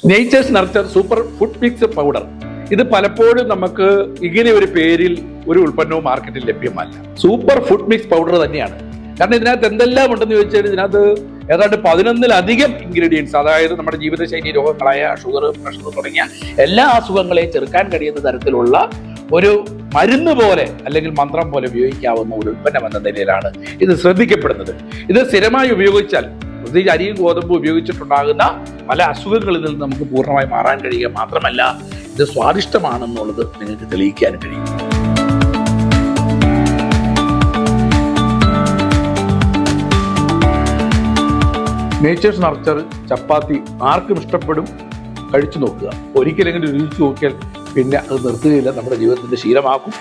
Natures nurture super food mix powder. ഇത് പലപ്പോഴും നമുക്ക് ഇങ്ങനെ ഒരു പേരിൽ ഒരു ഉൽപ്പന്നവും മാർക്കറ്റിൽ ലഭ്യമല്ല. സൂപ്പർ ഫുഡ് മിക്സ് പൗഡർ തന്നെയാണ്. കാരണം ഇതിനകത്ത് എന്തെല്ലാം ഉണ്ടെന്ന് ചോദിച്ചാൽ ഇതിനകത്ത് ഏതാണ്ട് 11-ലധികം ഇൻഗ്രീഡിയൻസ്, അതായത് നമ്മുടെ ജീവിതശൈലി രോഗങ്ങളായ ഷുഗർ, പ്രഷർ തുടങ്ങിയ എല്ലാ അസുഖങ്ങളെയും ചെറുക്കാൻ കഴിയുന്ന തരത്തിലുള്ള ഒരു മരുന്ന് പോലെ അല്ലെങ്കിൽ മന്ത്രം പോലെ ഉപയോഗിക്കാവുന്ന ഒരു ഉൽപ്പന്നം എന്ന നിലയിലാണ് ഇത് ശ്രദ്ധിക്കപ്പെടുന്നത്. ഇത് സ്ഥിരമായി ഉപയോഗിച്ചാൽ, പ്രത്യേകിച്ച് അരിയും ഗോതമ്പും ഉപയോഗിച്ചിട്ടുണ്ടാകുന്ന പല അസുഖങ്ങളിൽ നിന്ന് നമുക്ക് പൂർണ്ണമായി മാറാൻ കഴിയുക മാത്രമല്ല, ഇത് സ്വാദിഷ്ടമാണെന്നുള്ളത് നിങ്ങൾക്ക് തെളിയിക്കാൻ കഴിയും. നേച്ചേഴ്സ് നർച്ചർ ചപ്പാത്തി ആർക്കും ഇഷ്ടപ്പെടും. കഴിച്ചു നോക്കുക. ഒരിക്കലെങ്കിലും രുചിച്ചു നോക്കിയാൽ പിന്നെ അത് നിർത്തുകയില്ല, നമ്മുടെ ജീവിതത്തിന്റെ ശീലമാക്കും.